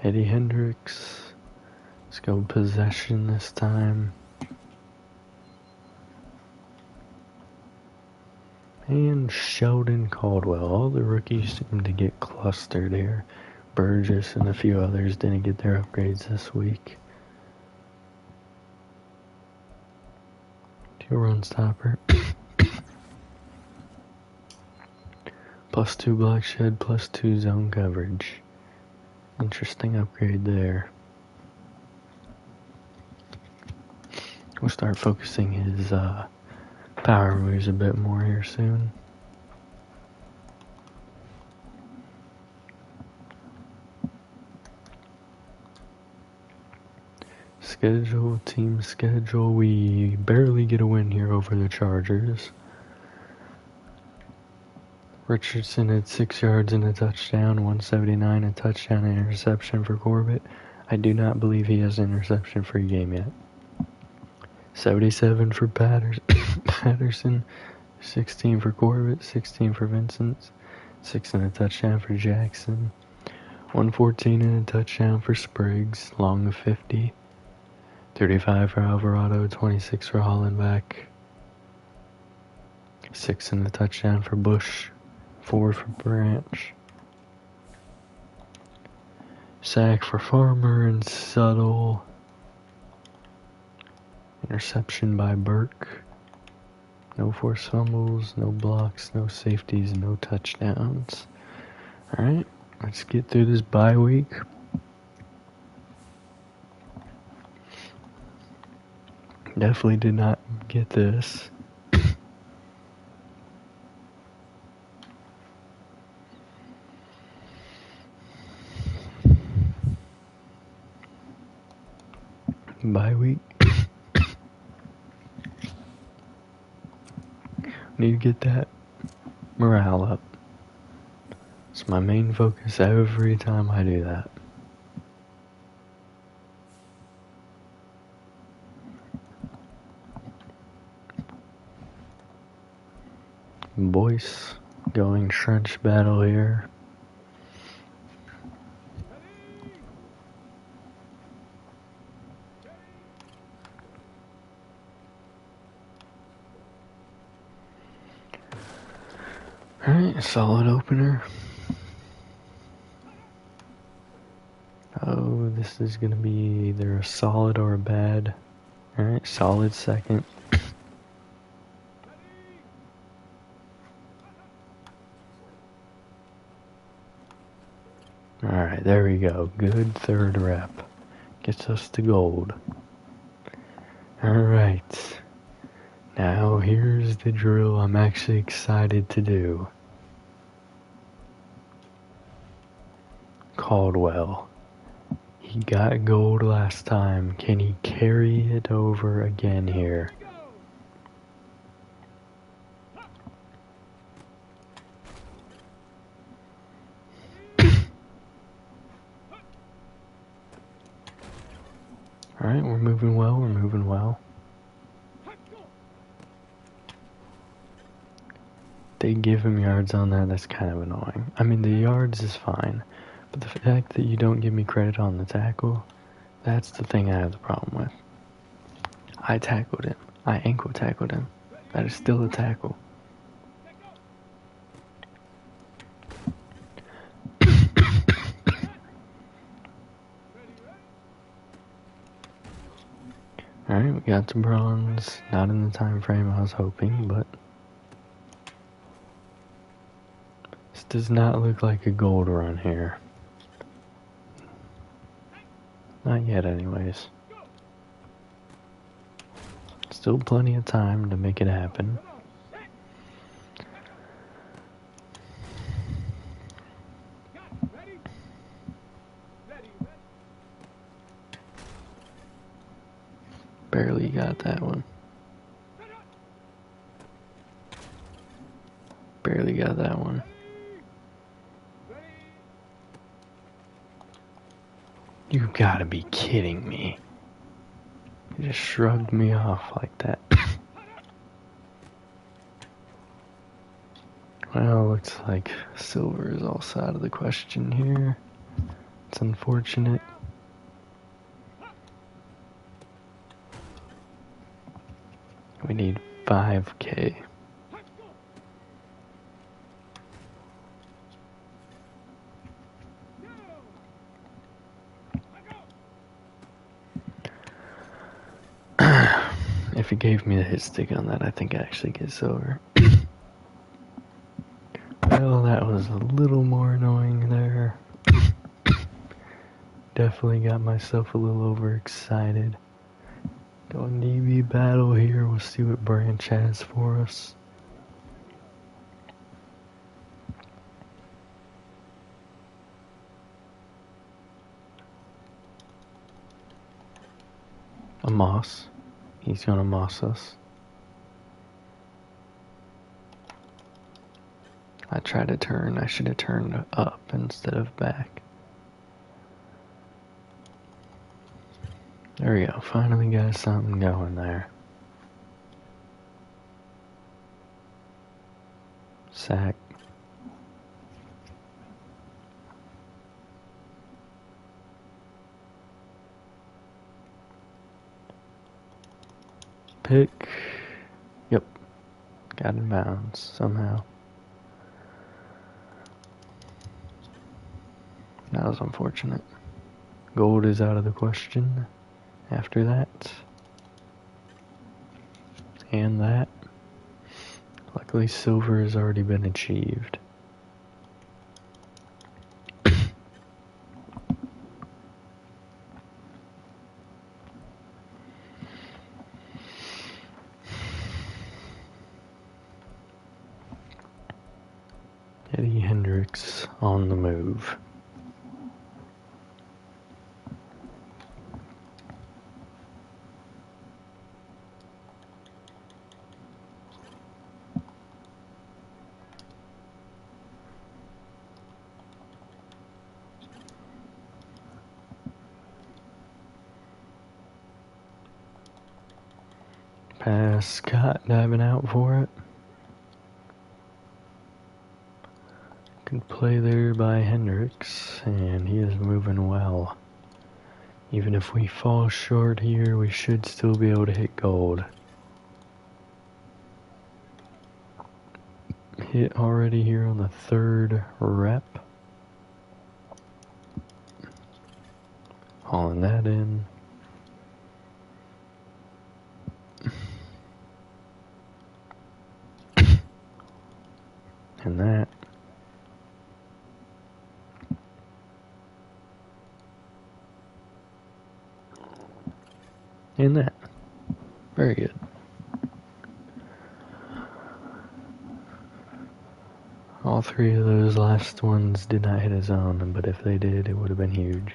Eddie Hendricks. Let's go possession this time. And Sheldon Caldwell. All the rookies seem to get clustered here. Burgess and a few others didn't get their upgrades this week. 2-run stopper. +2 block shed, +2 zone coverage. Interesting upgrade there. We'll start focusing his power moves a bit more here soon. Team schedule. We barely get a win here over the Chargers. Richardson had 6 yards and a touchdown, 179, a touchdown and interception for Corbett. I do not believe he has an interception for a game yet. 77 for Patterson, 16 for Corbett, 16 for Vincent, 6 and a touchdown for Jackson, 114 and a touchdown for Spriggs, long of 50, 35 for Alvarado, 26 for Hollenbeck, 6 and a touchdown for Bush, 4 for Branch, sack for Farmer and Suttle, interception by Burke, no forced fumbles, no blocks, no safeties, no touchdowns. Alright, let's get through this bye week. Definitely did not get this. Bye week. Need to get that morale up. It's my main focus every time I do that. Boyce going trench battle here. Alright, solid opener. Oh, this is gonna be either a solid or a bad. Alright, solid second. Alright, there we go. Good third rep. Gets us to gold. Alright. Now here's the drill I'm actually excited to do. Caldwell. He got gold last time. Can he carry it over again here? Alright, we're moving well. They give him yards on that, that's kind of annoying. I mean, the yards is fine, but the fact that you don't give me credit on the tackle, that's the thing I have the problem with. I tackled him. I ankle tackled him. That is still a tackle. Alright, we got the bronze. Not in the time frame I was hoping, but this does not look like a gold run here. Not yet, anyways. Still plenty of time to make it happen. Barely got that one. Barely got that one. You gotta be kidding me. You just shrugged me off like that. Well, looks like silver is also out of the question here. It's unfortunate. We need 5K. If he gave me the hit stick on that, I think I actually get silver. Well, that was a little more annoying there. Definitely got myself a little overexcited. Going DB battle here, we'll see what Branch has for us. A Moss. He's gonna Moss us. I tried to turn, I should have turned up instead of back. There we go, finally got something going there. Sack. Pick. Yep. Got in bounds somehow. That was unfortunate. Gold is out of the question after that. And that. Luckily, silver has already been achieved. Eddie Hendricks on the move. Pass, Scott diving out for it. Good play there by Hendricks, and he is moving well. Even if we fall short here, we should still be able to hit gold. Hit already here on the third rep. Hauling that in. And that. And that. Very good. All three of those last ones did not hit a zone, but if they did, it would have been huge.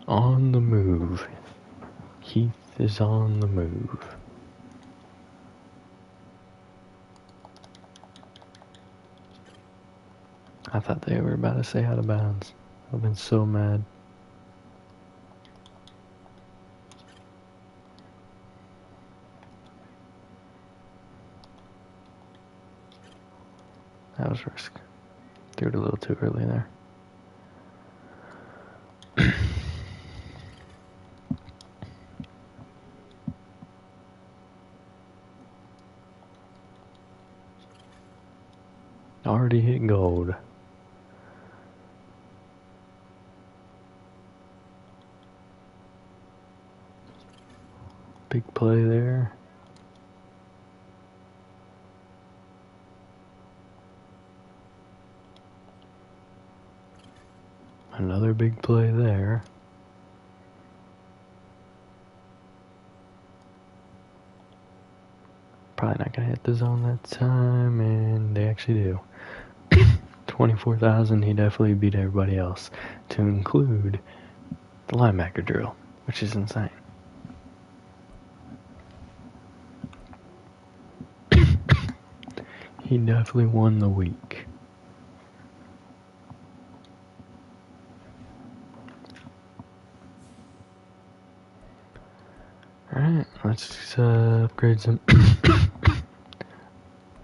On the move. Keith is on the move. I thought they were about to say out of bounds. I've been so mad. That was risk. Threw it a little too early there. Already hit gold. Big play there. Another big play there. Probably not gonna hit the zone that time, and they actually do. 24,000, he definitely beat everybody else, to include the linebacker drill, which is insane. He definitely won the week. Alright, let's upgrade some.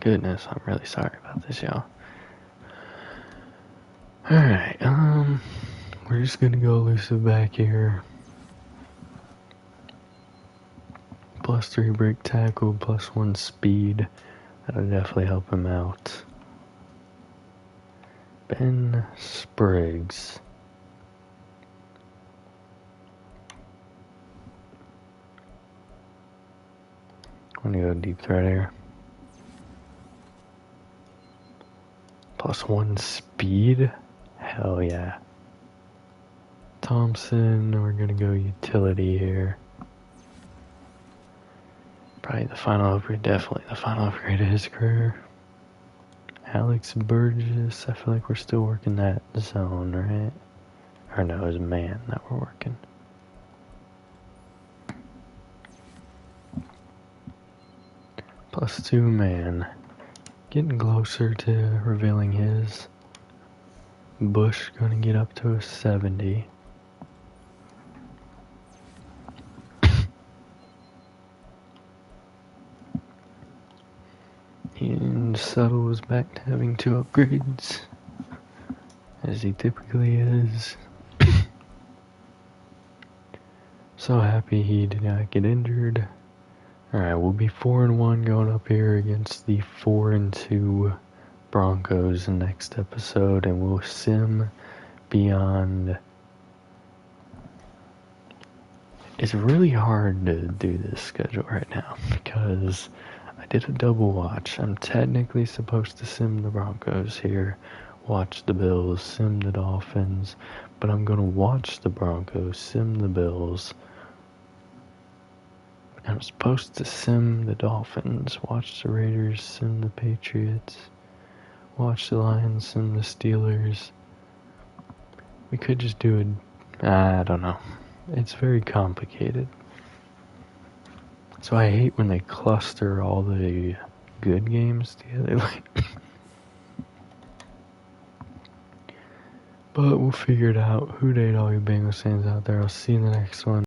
Goodness, I'm really sorry about this, y'all. Alright, we're just gonna go elusive back here. +3 break tackle, +1 speed. That'll definitely help him out. Ben Spriggs. I'm gonna go deep threat here. +1 speed? Hell yeah. Thompson, we're gonna go utility here. Probably the final upgrade, definitely the final upgrade of his career. Alex Burgess, I feel like we're still working that zone, right? Or no, it's man that we're working. +2 man. Getting closer to revealing his. Bush gonna get up to a 70. And Subtle was back to having 2 upgrades, as he typically is. So happy he did not get injured. Alright, we'll be 4-1 going up here against the 4-2 Broncos next episode, and we'll sim beyond. It's really hard to do this schedule right now because I did a double watch. I'm technically supposed to sim the Broncos here, watch the Bills, sim the Dolphins, but I'm gonna watch the Broncos, sim the Bills. I'm supposed to sim the Dolphins, watch the Raiders, sim the Patriots, watch the Lions, sim the Steelers. We could just do it. I don't know. It's very complicated. So I hate when they cluster all the good games together. But we'll figure it out. Who Dey all you Bengals fans out there. I'll see you in the next one.